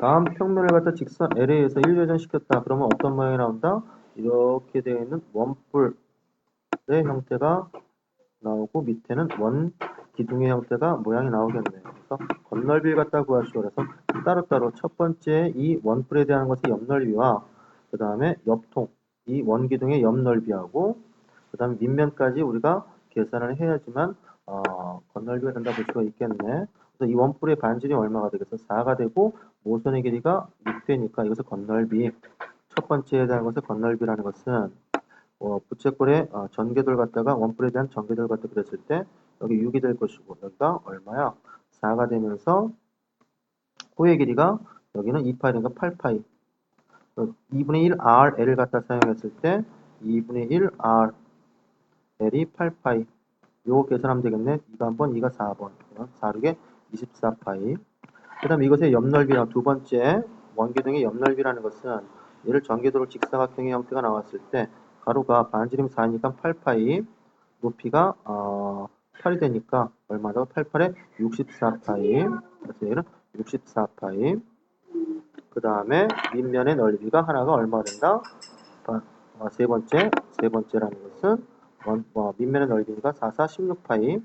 다음 평면을 갖다 직선 LA에서 1회전 시켰다. 그러면 어떤 모양이 나온다? 이렇게 되어 있는 원뿔의 형태가 나오고 밑에는 원 기둥의 형태가 모양이 나오겠네요. 그래서 건널비를 갖다 구하시오. 그래서 따로따로 첫 번째 이 원뿔에 대한 것의 옆넓이와 그 다음에 옆통 이 원기둥의 옆넓이하고 그 다음에 밑면까지 우리가 계산을 해야지만 건널비가 된다 볼 수가 있겠네. 그래서 이 원뿔의 반지름이 얼마가 되겠어? 4가 되고 모선의 길이가 6되니까 이것을 건널비 첫 번째에 대한 것을 건널비라는 것은 부채꼴의 전개도를 갖다가 원뿔에 대한 전개도를 갖다 그렸을 때 여기 6이 될 것이고 여기가 얼마야? 4가 되면서 호의 길이가 여기는 2파이니까 8파이 2분의 1 RL을 갖다 사용했을 때 2분의 1 RL이 8파이 요거 계산하면 되겠네. 2가 한번 2가 4번 4, 6에 24파이 그 다음에 이것의 옆넓이랑 두 번째 원기둥의 옆넓이라는 것은 얘를 전개도로 직사각형의 형태가 나왔을 때 가로가 반지름 4니까 8파이 높이가 8이 되니까 얼마죠? 88에 64파이 그래서 얘는 64파이 그 다음에 밑면의 넓이가 하나가 얼마 된다? 세 번째라는 것은 밑면의 넓이가 4, 4, 16파이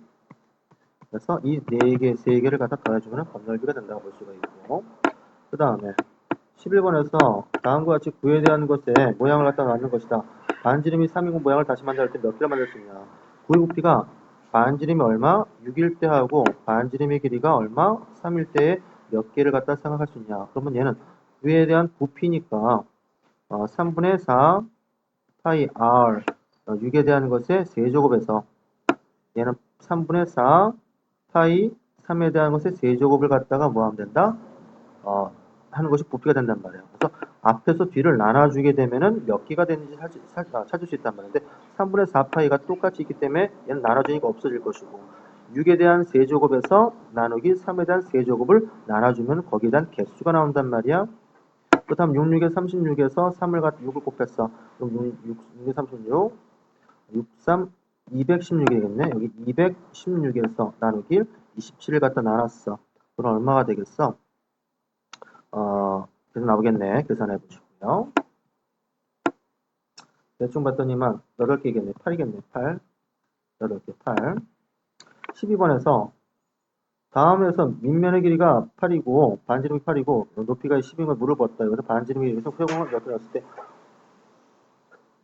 그래서 이 세 개를 갖다 더해주면 건널비가 된다고 볼 수가 있고 그 다음에 11번에서 다음과 같이 구에 대한 것에 모양을 갖다 놨는 것이다. 반지름이 3이고 모양을 다시 만들 때 몇 개를 만들 수 있냐. 구의 부피가 반지름이 얼마? 6일 때 하고 반지름의 길이가 얼마? 3일 때에 몇 개를 갖다 생각할 수 있냐. 그러면 얘는 구에 대한 부피니까 3분의 4 파이 r 6에 대한 것의 세제곱에서 얘는 3분의 4 파이 3에 대한 것의 세제곱을 갖다가 뭐 하면 된다? 하는 것이 부피가 된단 말이에요. 그래서 앞에서 뒤를 나눠주게 되면은 몇 개가 되는지 찾을 수 있단 말인데 3분의 4파이가 똑같이 있기 때문에 얘는 나눠주니까 없어질 것이고 6에 대한 세제곱에서 나누기 3에 대한 세제곱을 나눠주면 거기에 대한 개수가 나온단 말이야. 그 다음 66에 36에서 6을 곱했어. 그럼 6에 36, 6, 3, 216이겠네. 여기 216에서 나누기 27을 갖다 나눴어. 그럼 얼마가 되겠어? 그래서 나오겠네. 계산해 보시고요. 대충 봤더니만 8개겠네. 8이겠네. 8. 8개 8. 12번에서 다음에서 밑면의 길이가 8이고 반지름이 8이고 높이가 10인 걸 물을 부었다. 여기서 반지름이 여기서 회공을 몇 개 넣었을 때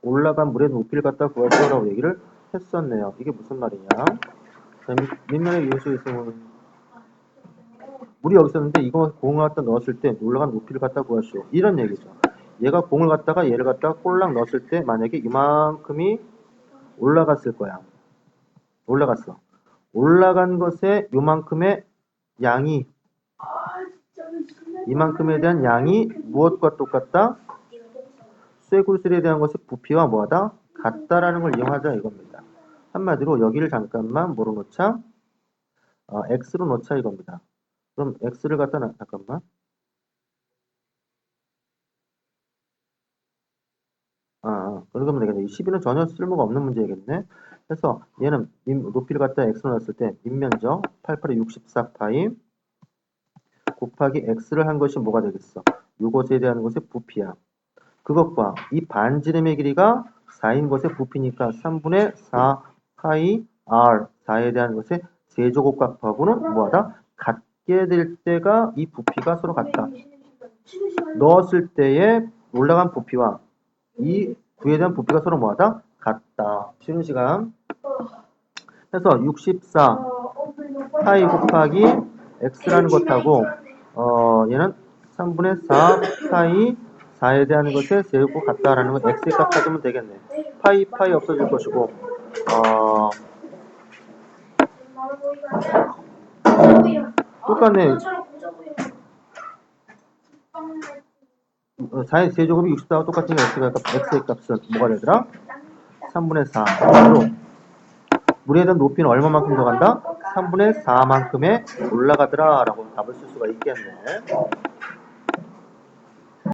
올라간 물의 높이를 갖다 구하시오라고 얘기를 했었네요. 이게 무슨 말이냐? 자, 밑면에 이것이 있으면 물이 여기 있었는데 이거 공을 갖다 넣었을 때 올라간 높이를 갖다 구하시오. 이런 얘기죠. 얘가 공을 갖다가 얘를 갖다가 꼴랑 넣었을 때 만약에 이만큼이 올라갔을 거야. 올라갔어. 올라간 것에 요만큼의 양이 이만큼에 대한 양이 무엇과 똑같다? 쇠굴슬에 대한 것의 부피와 뭐하다? 같다라는 걸 이용하자 이겁니다. 한마디로 여기를 잠깐만 뭐로 놓자? x로 놓자 이겁니다. 그럼 x를 갖다 잠깐만. 그러면 되겠네. 이 12는 전혀 쓸모가 없는 문제겠네. 그래서 얘는 높이를 갖다 x로 놨을 때 밑면적 88에 64파이 곱하기 x를 한 것이 뭐가 되겠어? 이것에 대한 것의 부피야. 그것과 이 반지름의 길이가 4인 것의 부피니까 3분의 4 파이 r 4에 대한 것의 세제곱값하고는 뭐하다? 같게 될 때가 이 부피가 서로 같다. 넣었을 때의 올라간 부피와 이 구에 대한 부피가 서로 뭐하다? 같다. 쉬는 시간. 그래서 64 파이 곱하기 x라는 것하고 얘는 3분의 4 파이 4에 대한 것에 세우고 같다라는 건 x의 값 찾으면 되겠네. 파이 없어질 것이고 똑같네. 4의 세제곱이 64와 똑같으니까 x의 값은 뭐가 되더라? 3분의 4로 물에 대한 높이는 얼마만큼 더 간다? 3분의 4만큼에 올라가더라 라고 답을 쓸 수가 있겠네.